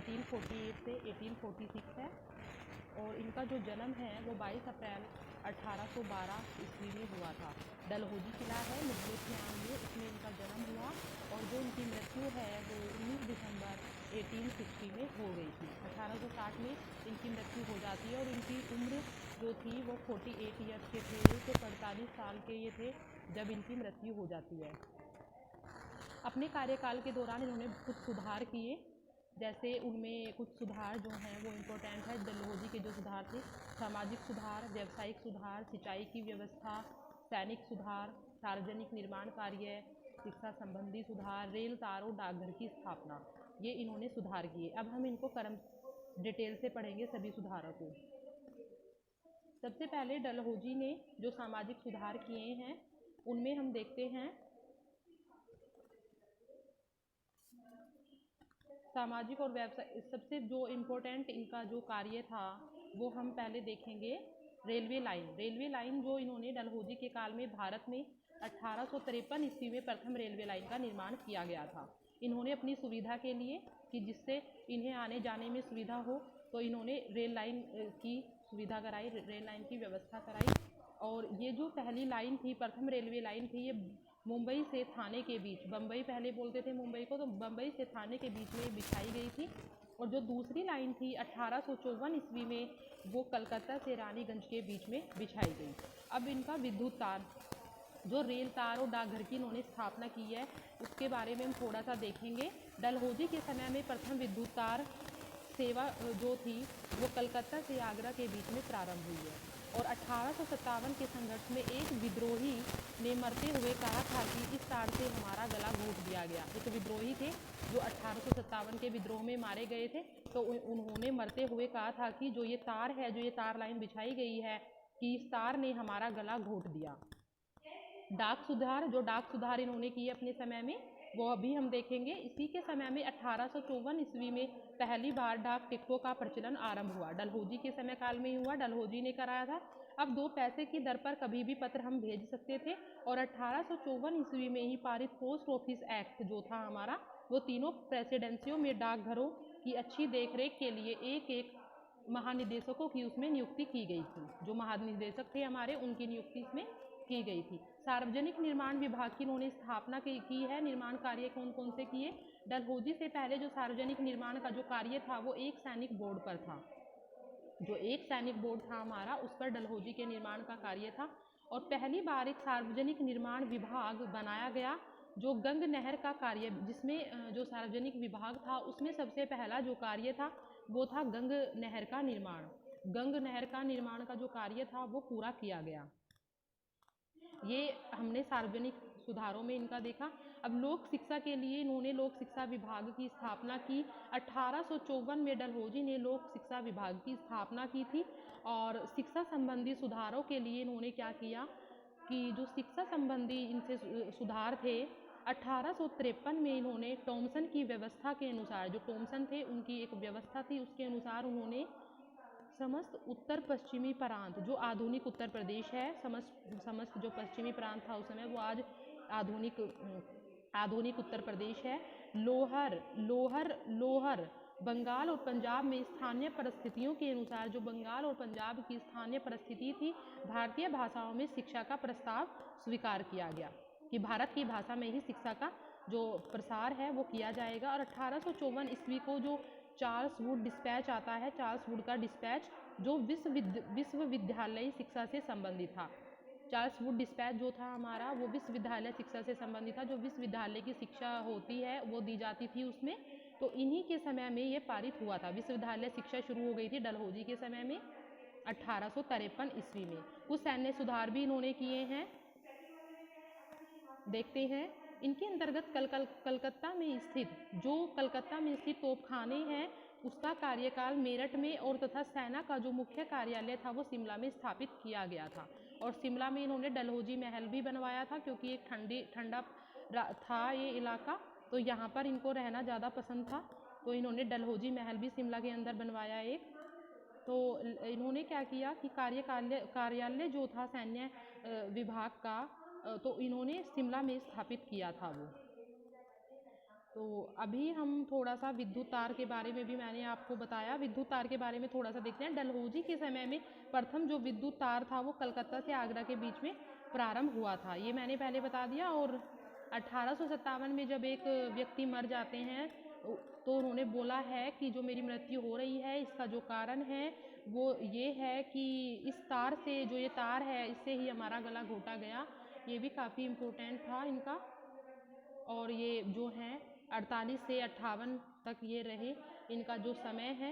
1848 से 1846 है और इनका जो जन्म है वो 22 अप्रैल 1812 ईस्वी में हुआ था। डलहौजी किला है मुगलोथियान में, इसमें इनका जन्म हुआ और जो इनकी मृत्यु है वो 19 दिसंबर 1860 में हो गई थी। 1860 में इनकी मृत्यु हो जाती है और इनकी उम्र जो थी वो 48 ईयर्स के थे, तो 45 साल के ये थे जब इनकी मृत्यु हो जाती है। अपने कार्यकाल के दौरान इन्होंने कुछ सुधार किए, जैसे उनमें कुछ सुधार जो हैं वो इम्पोर्टेंट है। डलहौजी के जो सुधार थे, सामाजिक सुधार, व्यावसायिक सुधार, सिंचाई की व्यवस्था, सैनिक सुधार, सार्वजनिक निर्माण कार्य, शिक्षा संबंधी सुधार, रेल तारों, डाकघर की स्थापना, ये इन्होंने सुधार किए। अब हम इनको डिटेल से पढ़ेंगे सभी सुधारों को। सबसे पहले डलहौजी ने जो सामाजिक सुधार किए हैं उनमें हम देखते हैं सामाजिक और व्यवसाय। सबसे जो इम्पोर्टेंट इनका जो कार्य था वो हम पहले देखेंगे रेलवे लाइन। रेलवे लाइन जो इन्होंने डलहौजी के काल में भारत में 1853 ईस्वी में प्रथम रेलवे लाइन का निर्माण किया गया था। इन्होंने अपनी सुविधा के लिए कि जिससे इन्हें आने जाने में सुविधा हो, तो इन्होंने रेल लाइन की सुविधा कराई, रेल लाइन की व्यवस्था कराई। और ये जो पहली लाइन थी, प्रथम रेलवे लाइन थी, ये मुंबई से थाने के बीच, बम्बई पहले बोलते थे मुंबई को, तो बम्बई से थाने के बीच में बिछाई गई थी। और जो दूसरी लाइन थी 1854 ईस्वी में, वो कलकत्ता से रानीगंज के बीच में बिछाई गई। अब इनका विद्युत तार, जो रेल तार और डाकघर की इन्होंने स्थापना की है, उसके बारे में हम थोड़ा सा देखेंगे। डलहौजी के समय में प्रथम विद्युत तार सेवा जो थी वो कलकत्ता से आगरा के बीच में प्रारंभ हुई है। और 1857 के संघर्ष में एक विद्रोही ने मरते हुए कहा था कि इस तार से हमारा गला घोट दिया गया। एक विद्रोही थे जो 1857 के विद्रोह में मारे गए थे, तो उन्होंने मरते हुए कहा था कि जो ये तार है, जो ये तार लाइन बिछाई गई है, कि इस तार ने हमारा गला घोट दिया। डाक सुधार, जो डाक सुधार इन्होंने किए अपने समय में, वो अभी हम देखेंगे। इसी के समय में 1854 ईस्वी में पहली बार डाक टिकटों का प्रचलन आरंभ हुआ। डलहौजी के समय काल में ही हुआ, डलहौजी ने कराया था। अब 2 पैसे की दर पर कभी भी पत्र हम भेज सकते थे। और 1854 ईस्वी में ही पारित पोस्ट ऑफिस एक्ट जो था हमारा, वो तीनों प्रेसिडेंसियों में डाकघरों की अच्छी देखरेख के लिए एक एक महानिदेशकों की उसमें नियुक्ति की गई थी। जो महानिदेशक थे हमारे, उनकी नियुक्ति इसमें की गई थी। सार्वजनिक निर्माण विभाग की इन्होंने स्थापना की है। निर्माण कार्य कौन कौन से किए? डलहौजी से पहले जो सार्वजनिक निर्माण का जो कार्य था वो एक सैनिक बोर्ड पर था। जो एक सैनिक बोर्ड था हमारा, उस पर डलहौजी के निर्माण का कार्य था। और पहली बार एक सार्वजनिक निर्माण विभाग बनाया गया, जो गंग नहर का कार्य, जिसमें जो सार्वजनिक विभाग था उसमें सबसे पहला जो कार्य था वो था गंग नहर का निर्माण। गंग नहर का निर्माण का जो कार्य था वो पूरा किया गया। ये हमने सार्वजनिक सुधारों में इनका देखा। अब लोक शिक्षा के लिए इन्होंने लोक शिक्षा विभाग की स्थापना की। 1854 में डलहौजी ने लोक शिक्षा विभाग की स्थापना की थी। और शिक्षा संबंधी सुधारों के लिए इन्होंने क्या किया कि जो शिक्षा संबंधी इनसे सुधार थे, 1853 में इन्होंने टॉमसन की व्यवस्था के अनुसार, जो टॉमसन थे उनकी एक व्यवस्था थी, उसके अनुसार उन्होंने समस्त उत्तर पश्चिमी प्रांत, जो आधुनिक उत्तर प्रदेश है, समस्त जो पश्चिमी प्रांत था उस समय, वो आज आधुनिक उत्तर प्रदेश है। लोहर बंगाल और पंजाब में स्थानीय परिस्थितियों के अनुसार, जो बंगाल और पंजाब की स्थानीय परिस्थिति थी, भारतीय भाषाओं में शिक्षा का प्रस्ताव स्वीकार किया गया कि भारत की भाषा में ही शिक्षा का जो प्रसार है वो किया जाएगा। और 1854 ईस्वी को जो चार्ल्स वुड डिस्पैच आता है, चार्ल्स वुड का डिस्पैच, जो विश्वविद्यालयी शिक्षा से संबंधित था। चार्ल्स वुड डिस्पैच जो था हमारा, वो विश्वविद्यालय शिक्षा से संबंधित था। जो विश्वविद्यालय की शिक्षा होती है वो दी जाती थी उसमें, तो इन्हीं के समय में ये पारित हुआ था। विश्वविद्यालय शिक्षा शुरू हो गई थी डलहौजी के समय में 1853 ईस्वी में। कुछ सैन्य सुधार भी इन्होंने किए हैं, देखते हैं। इनके अंतर्गत कलकत्ता में स्थित तोपखाने हैं, उसका कार्यकाल मेरठ में, और तथा सेना का जो मुख्य कार्यालय था वो शिमला में स्थापित किया गया था। और शिमला में इन्होंने डलहौजी महल भी बनवाया था, क्योंकि एक ठंडा था ये इलाका, तो यहाँ पर इनको रहना ज़्यादा पसंद था, तो इन्होंने डलहौजी महल भी शिमला के अंदर बनवाया एक। तो इन्होंने क्या किया कि कार्यालय जो था सैन्य विभाग का, तो इन्होंने शिमला में स्थापित किया था वो। तो अभी हम थोड़ा सा विद्युत तार के बारे में भी मैंने आपको बताया, विद्युत तार के बारे में थोड़ा सा देखते हैं। डलहौजी के समय में प्रथम जो विद्युत तार था वो कलकत्ता से आगरा के बीच में प्रारंभ हुआ था, ये मैंने पहले बता दिया। और 1857 में जब एक व्यक्ति मर जाते हैं तो उन्होंने बोला है कि जो मेरी मृत्यु हो रही है इसका जो कारण है वो ये है कि इस तार से, जो ये तार है इससे ही हमारा गला घोटा गया। ये भी काफ़ी इम्पोर्टेंट था इनका। और ये जो है 48 से 58 तक ये रहे, इनका जो समय है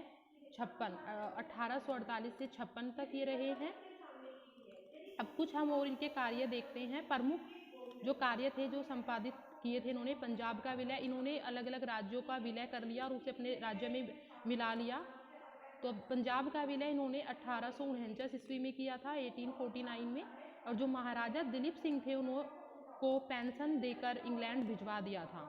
1848 से 56 तक ये रहे हैं। अब कुछ हम और इनके कार्य देखते हैं। प्रमुख जो कार्य थे जो संपादित किए थे इन्होंने, पंजाब का विलय, इन्होंने अलग अलग राज्यों का विलय कर लिया और उसे अपने राज्य में मिला लिया। तो पंजाब का विलय इन्होंने 1849 ईस्वी में किया था, 1849 में। और जो महाराजा दिलीप सिंह थे उनको पेंशन देकर इंग्लैंड भिजवा दिया था।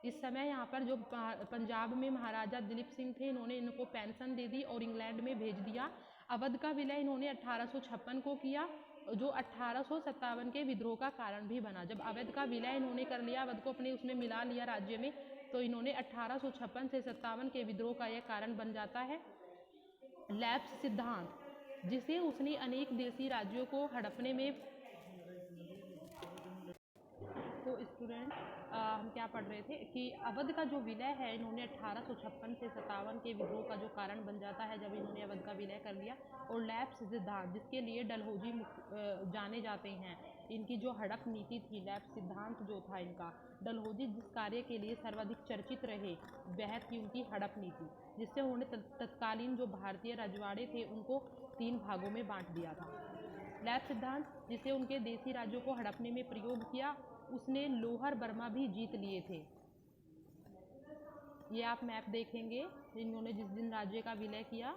इस समय यहाँ पर जो पंजाब में महाराजा दिलीप सिंह थे इन्होंने इनको पेंशन दे दी और इंग्लैंड में भेज दिया। अवध का विलय इन्होंने 1856 को किया, जो 1857 के विद्रोह का कारण भी बना। जब अवध का विलय इन्होंने कर लिया, अवध को अपने उसमें मिला लिया राज्य में, तो इन्होंने 1856 से 57 के विद्रोह का यह कारण बन जाता है। लैप्स सिद्धांत, जिसे उसने अनेक देशी राज्यों को हड़पने में। तो स्टूडेंट हम क्या पढ़ रहे थे कि अवध का जो विलय है इन्होंने 1856 से 57 के विद्रोह का जो कारण बन जाता है जब इन्होंने अवध का विलय कर लिया। और लैप्स सिद्धांत, जिसके लिए डलहौजी जाने जाते हैं, इनकी जो हड़प नीति थी, लैप्स सिद्धांत जो था इनका, डलहौजी जिस कार्य के लिए सर्वाधिक चर्चित रहे वह थी उनकी हड़प नीति, जिससे उन्होंने तत्कालीन जो भारतीय रजवाड़े थे उनको 3 भागों में बांट दिया था। लैप सिद्धांत, जिसे उनके देशी राज्यों को हड़पने में प्रयोग किया, उसने लोहर बर्मा भी जीत लिए थे। ये आप मैप देखेंगे, इन्होंने जिस दिन राज्य का विलय किया।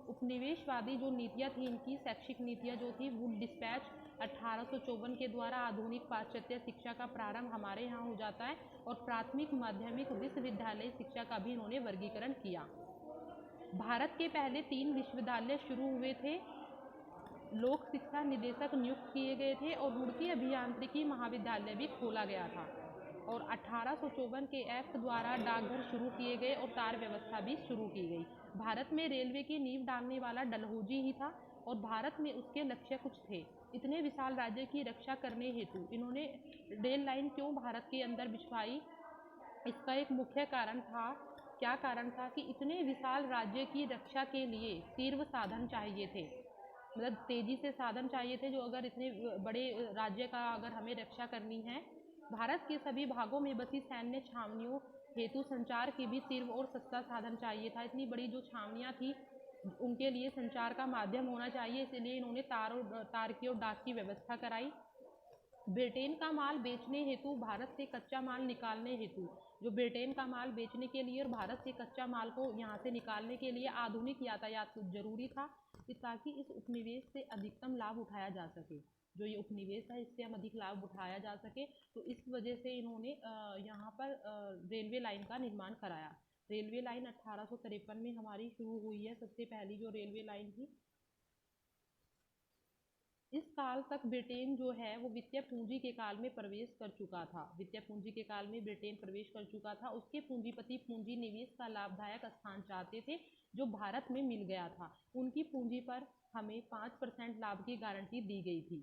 उपनिवेशवादी जो नीतियाँ थी इनकी, शैक्षिक नीतियाँ जो थी, वुड डिस्पैच 1854 के द्वारा आधुनिक पाश्चात्य शिक्षा का प्रारंभ हमारे यहाँ हो जाता है। और प्राथमिक, माध्यमिक, विश्वविद्यालय शिक्षा का भी इन्होंने वर्गीकरण किया। भारत के पहले 3 विश्वविद्यालय शुरू हुए थे, लोक शिक्षा निदेशक नियुक्त किए गए थे और रुड़की अभियांत्रिकी महाविद्यालय भी खोला गया था। और 1854 के एक्ट द्वारा डाकघर शुरू किए गए और तार व्यवस्था भी शुरू की गई। भारत में रेलवे की नींव डालने वाला डलहौजी ही था और भारत में उसके लक्ष्य कुछ थे। इतने विशाल राज्य की रक्षा करने हेतु इन्होंने रेल लाइन क्यों भारत के अंदर बिछवाई, इसका एक मुख्य कारण था। क्या कारण था कि इतने विशाल राज्य की रक्षा के लिए तीव्र साधन चाहिए थे, मतलब तेजी से साधन चाहिए थे, जो अगर इतने बड़े राज्य का अगर हमें रक्षा करनी है। भारत के सभी भागों में बसी सैन्य छावनियों हेतु संचार की भी तीव्र और सस्ता साधन चाहिए था। इतनी बड़ी जो छावनियाँ थी उनके लिए संचार का माध्यम होना चाहिए, इसलिए इन्होंने तार की और डाक की व्यवस्था कराई। ब्रिटेन का माल बेचने हेतु, भारत से कच्चा माल निकालने हेतु, जो ब्रिटेन का माल बेचने के लिए और भारत से कच्चा माल को यहाँ से निकालने के लिए आधुनिक यातायात जरूरी था, ताकि इस उपनिवेश से अधिकतम लाभ उठाया जा सके। जो ये उपनिवेश है इससे हम अधिक लाभ उठाया जा सके, तो इस वजह से इन्होंने यहाँ पर रेलवे लाइन का निर्माण कराया। रेलवे लाइन 1853 में हमारी शुरू हुई है, सबसे पहली जो रेलवे लाइन थी। इस काल तक ब्रिटेन जो है वो वित्तीय पूंजी के काल में प्रवेश कर चुका था। वित्तीय पूंजी के काल में ब्रिटेन प्रवेश कर चुका था। उसके पूंजीपति पूंजी निवेश का लाभदायक स्थान चाहते थे जो भारत में मिल गया था। उनकी पूंजी पर हमें 5% लाभ की गारंटी दी गई थी।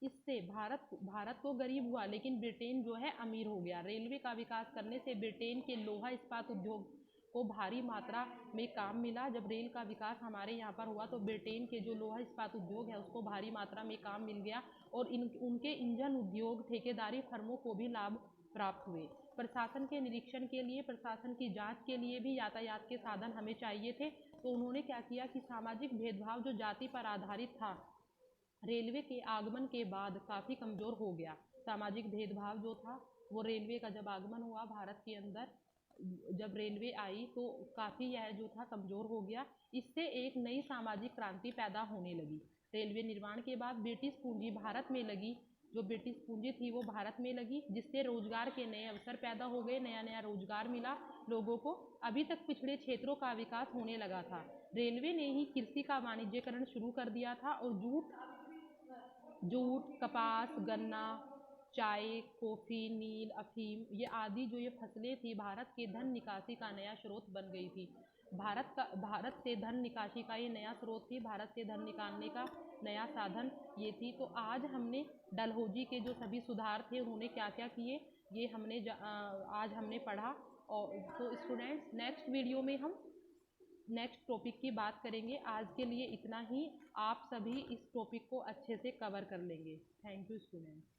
इससे भारत तो गरीब हुआ लेकिन ब्रिटेन जो है अमीर हो गया। रेलवे का विकास करने से ब्रिटेन के लोहा इस्पात उद्योग को भारी मात्रा में काम मिला। जब रेल का विकास हमारे यहाँ पर हुआ तो ब्रिटेन के जो लोहा इस्पात उद्योग है उसको भारी मात्रा में काम मिल गया और उनके इंजन उद्योग, ठेकेदारी फर्मों को भी लाभ प्राप्त हुए। प्रशासन के निरीक्षण के लिए, प्रशासन की जांच के लिए भी यातायात के साधन हमें चाहिए थे। तो उन्होंने क्या किया कि सामाजिक भेदभाव जो जाति पर आधारित था, रेलवे के आगमन के बाद काफ़ी कमज़ोर हो गया। सामाजिक भेदभाव जो था वो रेलवे का जब आगमन हुआ भारत के अंदर, जब रेलवे आई तो काफ़ी यह जो था कमज़ोर हो गया। इससे एक नई सामाजिक क्रांति पैदा होने लगी। रेलवे निर्माण के बाद ब्रिटिश पूंजी भारत में लगी, जो ब्रिटिश पूंजी थी वो भारत में लगी, जिससे रोजगार के नए अवसर पैदा हो गए, नया नया रोजगार मिला लोगों को। अभी तक पिछड़े क्षेत्रों का विकास होने लगा था। रेलवे ने ही कृषि का वाणिज्यकरण शुरू कर दिया था और जूट, कपास, गन्ना, चाय, कॉफ़ी, नील, अफीम, ये आदि जो ये फसलें थी भारत के धन निकासी का नया स्रोत बन गई थी। भारत से धन निकासी का ये नया स्रोत थी, भारत से धन निकालने का नया साधन ये थी। तो आज हमने डलहौजी के जो सभी सुधार थे उन्होंने क्या क्या किए, ये आज हमने पढ़ा। और तो स्टूडेंट्स, नेक्स्ट वीडियो में हम नेक्स्ट टॉपिक की बात करेंगे। आज के लिए इतना ही। आप सभी इस टॉपिक को अच्छे से कवर कर लेंगे। Thank you students.